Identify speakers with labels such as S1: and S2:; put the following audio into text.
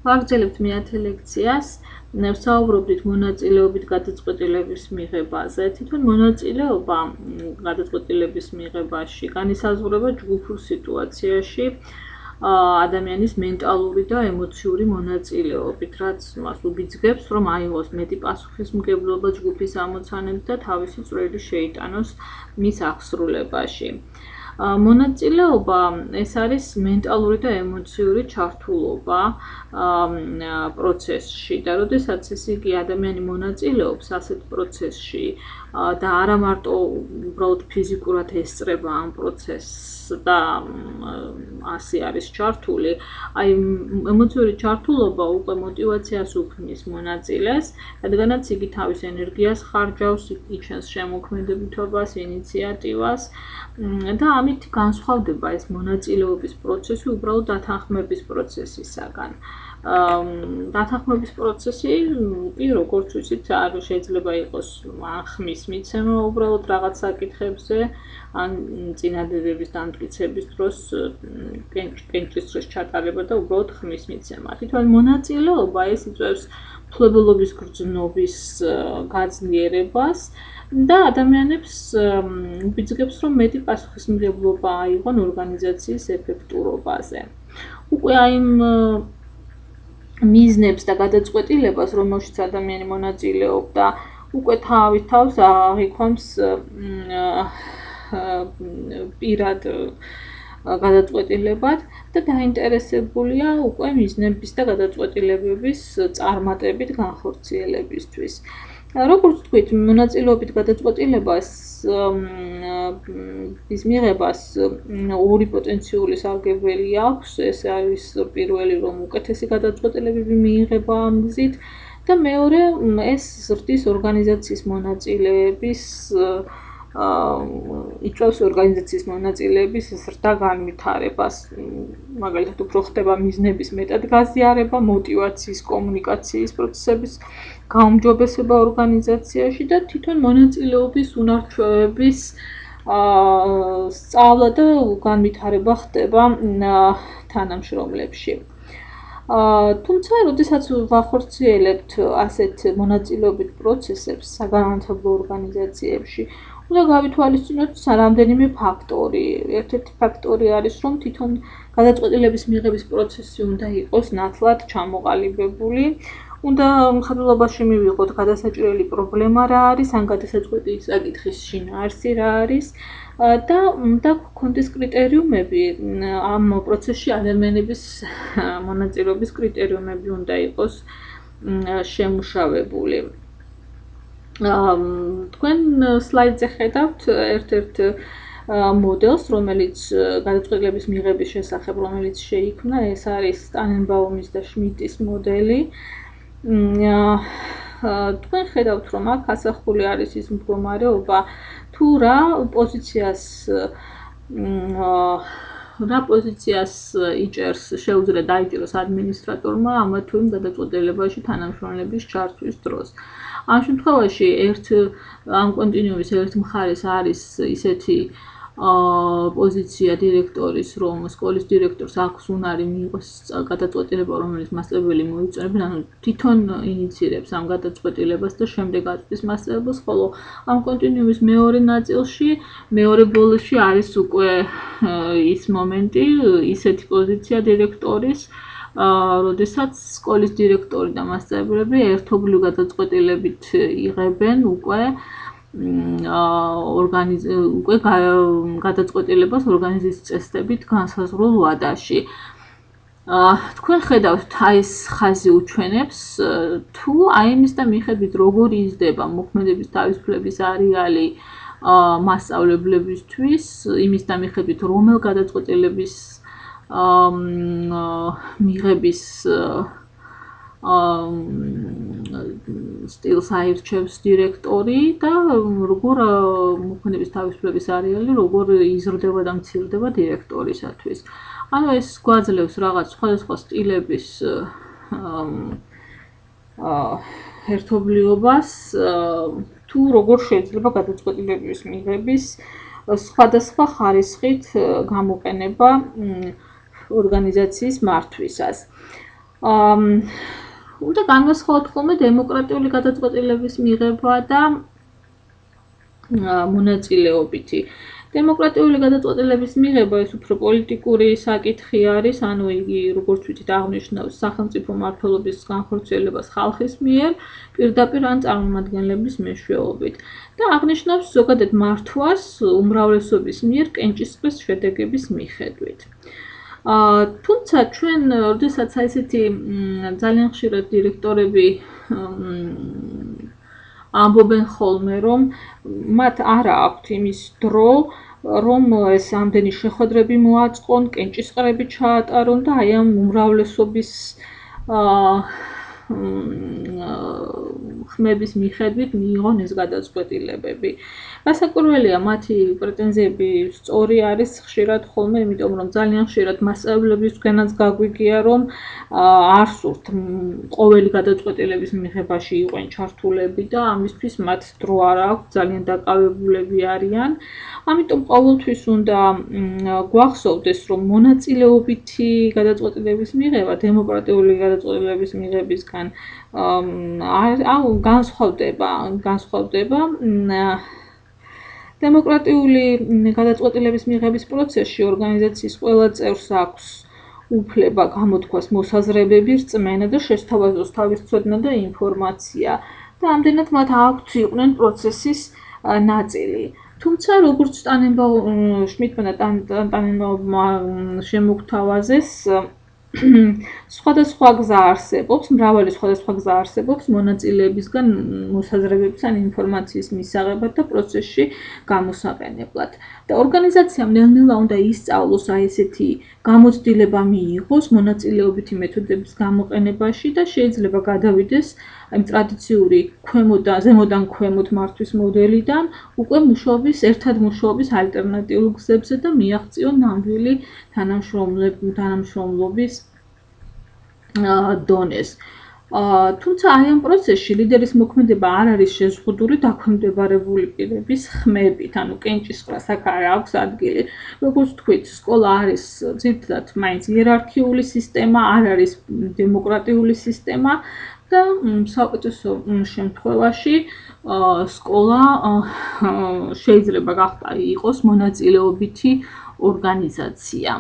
S1: ვაგრძელებთ მეათე ლექციას. ვსაუბრობთ მონაწილეობით გადაწყვეტილების მიღებაზე. თვითონ მონაწილეობა გადაწყვეტილების მიღებაში განისაზღვრება ჯგუფურ სიტუაციაში ადამიანის მენტალური და ემოციური მონაწილეობით, რაც მას უბიძგებს, რომ აიღოს მეტი პასუხისმგებლობა ჯგუფის ამოცანებს და თავისი წვლილი შეიტანოს მის აღსრულებაში. მონაწილეობა ეს არის მენტალური და ემოციური ჩართულობა პროცესში და როდესაც ეს იგი ადამიანი მონაწილეობს ასეთ პროცესში და არა მარტო უბრალოდ ფიზიკურად ესწრება ამ პროცესს და ასე არის ჩართული, აი ემოციური ჩართულობა უკვე мотиваციას უქმნის მონაწილეს, რადგანაც იგი თავის ენერგიას ხარჯავს, იჩენს შემოქმედებითობას, ინიციატივას და ამით განსხვავდება ეს მონაწილეობის პროცესი უბრალოდ დათანხმების პროცესისაგან. დათანხმების პროცესი კი როგორც ვიცით, არ შეიძლება იყოს ხმის მიცემა უბრალოდ რაღაც საკითხებზე, ან წინადადების დამტკიცების დროს კენჭის დროს ჩატარება და უბრალოდ ხმის მიცემა. თვითონ მონაწილეობა ეს იწვევს მფლობელობის გრძნობის გაძლიერებას და ადამიანებს უბიძგებს, რომ მეტი პასუხისმგებლობა აიღონ ორგანიზაციის ეფექტურობაზე. უკვე აიმ მიზნებს და გადაწყვეტილებას, რომელშიც ადამიანი მონაწილეობდა, უკვე თავის თავს აღიქვამს პირად გადაწყვეტილებად და დაინტერესებულია უკვე მიზნების და გადაწყვეტილებების წარმატებით განხორციელებისთვის. როგორც თქვით, მონაწილეობით გადაწყვეტილებას ის მიღებას ორი პოტენციური სარგებელი აქვს. ეს არის პირველი, რომ უკეთესი გადაწყვეტილებები მიიღება ამ გზით და მეორე, ეს ზრდის ორგანიზაციის მონაწილეების იწვევს ორგანიზაციის მონაწილეების ზრდა განვითარებას. მაგალითად, უფრო ხდება მიზნების მეტად გაზიარება, мотиваციის, კომუნიკაციის პროცესების გაუმჯობესება ორგანიზაციაში და თვითონ მონაწილეობის უნარჩვევების სწავლა და განვითარება ხდება თანამშრომლებში. თუმცა, როდესაც ვახორციელებთ ასეთ მონაწილეობით პროცესებს საგანმანათლებლო ორგანიზაციებში, უნდა გავითვალისწინოთ რამდენიმე ფაქტორი. ერთ-ერთი ფაქტორი არის, რომ თვითონ გადაწყვეტილების მიღების პროცესი უნდა იყოს ნათლად ჩამოყალიბებული. უნდა მხატვრობაში მივიღოთ გადასაჭრელი პრობლემა რა არის, ან გადასაწყვეტი საკითხის შინაარსი რა არის და უნდა გქონდეს კრიტერიუმები ამ პროცესში ადამიანების მონაწილეობის კრიტერიუმები უნდა იყოს შემუშავებული. თქვენ სლაიდზე ხედავთ ერთ-ერთ მოდელს, რომელიც გადაწყვეტილების მიღების შესახებ, რომელიც შეიქმნა, ეს არის ტანენბაუმის და შმიდტის მოდელი. თქვენ ხედავთ, რომ აქ ასახული არის ის მდგომარეობა, თუ რა პოზიციას იჭერს, შეუძლია დაიჭიროს ადმინისტრატორმა ამა თუ იმ გადაწყვეტილებაში თანამშრომლების ჩართვის დროს. ამ შემთხვევაში ამ კონტინუუმის ერთ მხარეს არის ისეთი პოზიცია დირექტორის, რომ სკოლის დირექტორს აქვს უნარი მიიღოს გადაწყვეტილება, რომელიც მასწავლებელი მოიწონებენ, ანუ თვითონ ინიცირებს ამ გადაწყვეტილებას და შემდეგ აწვდის მასწავლებელს, ხოლო ამ კონტინუუმის მეორე ნაწილში, მეორე ბოლოში არის უკვე ის მომენტი, ისეთი პოზიცია დირექტორის, როდესაც სკოლის დირექტორი და მასწავლებლები ერთობლივ გადაწყვეტილებით იღებენ უკვე გადაწყვეტილებას ორგანიზაციის წესდებით განსაზღვრულ ვადაში. თქვენ ხედავთ, აი ეს ხაზი უჩვენებს, თუ აი იმის და მიხედვით როგორ იზრდება მოქმედების თავისუფლების არეალი მასწავლებლებისთვის, იმის და მიხედვით რომელ გადაწყვეტილების მიღების სტილს აირჩევს დირექტორი და როგორ მოქმედების თავისუფლების არეალი როგორ იზრდება და მცირდება დირექტორისათვის. ანუ ეს გვაძლევს რაღაც სხვადასხვა სტილების ერთობლიობას, თუ როგორ შეიძლება გადაწყვეტილების მიღების სხვადასხვა ხარისხით გამოყენება ორგანიზაციის მართვისას. უნდა განვასხვაოთ ხოლმე დემოკრატიული გადაწყვეტილების მიღება და მონაწილეობითი. დემოკრატიული გადაწყვეტილების მიღება ეს უფრო პოლიტიკური საკითხი არის, ანუ იგი როგორც ვიცით აღნიშნავს სახელმწიფო მმართველობის განხორციელებას ხალხის მიერ, პირდაპირ ან წარმომადგენლების მეშვეობით და აღნიშნავს ზოგადად მართვას უმრავლესობის მიერ კენჭისყრის შედეგების მიხედვით. თუმცა ჩვენ როდესაც ესეთი ძალიან ხშირად დირექტორები ამბობენ ხოლმე, რომ მათ არ აქვთ იმის დრო, რომ ეს ამდენი შეხვედრები მოაწყონ, კენჭისყრები ჩაატარონ და აი ამ უმრავლესობის ხმების მიხედვით მიიღონ ეს გადაწყვეტილებები. გასაკვირველია, მათი პრეტენზიები სწორი არის ხშირად ხოლმე, იმიტომ რომ ძალიან ხშირად მასწავლებლებისგანაც გაგვიგია, რომ არ სურთ ყოველი გადაწყვეტილების მიღებაში იყვნენ ჩართულები და ამისთვის მათ დრო არ აქვს, ძალიან დაკავებულები არიან. ამიტომ ყოველთვის უნდა გვახსოვდეს, რომ მონაწილეობითი გადაწყვეტილების მიღება დემოკრატიული გადაწყვეტილების მიღებისგან განსხვავდება. დემოკრატიული გადაწყვეტილების მიღების პროცესში ორგანიზაციის ყველა წევრს აქვს უფლება გამოთქვას მოსაზრებები, რწმენა და შესთავაზოს თავის ცოდნა და ინფორმაცია და ამდენად მათ აქვთ იყვნენ პროცესის ნაწილი. თუმცა როგორც შმიდტმა და ტანენბაუმმა შემოგთავაზეს, სხვადასხვა გზა არსებობს, მრავალი სხვადასხვა გზა არსებობს მონაწილეებისგან მოსაზრებების ან ინფორმაციის მისაღებად და პროცესში გამოსაყენებლად. და ორგანიზაციამ ნელ-ნელა უნდა ისწავლოს აი ესეთი გამოცდილება მიიღოს მონაწილეობითი მეთოდების გამოყენებაში და შეიძლება გადავიდეს აი ტრადიციული ზემოდან ქვემოთ მართვის მოდელიდან უკვე ერთად მუშაობის ალტერნატიულ გზებზე და მიაღწიონ ნამდვილი თანამშრომლობის დონეს. თუმცა აი ამ პროცესში ლიდერის მოქმედება არ არის შეზღუდული დაქვემდებარებული პირების ხმებით, ანუ კენჭისყრას აქ არ აქვს ადგილი. როგორც თქვით, სკოლა არის ძირითადად მაინც იერარქიული სისტემა, არ არის დემოკრატიული სისტემა და საუკეთესო შემთხვევაში სკოლა შეიძლება იყოს მონაწილეობითი ორგანიზაცია.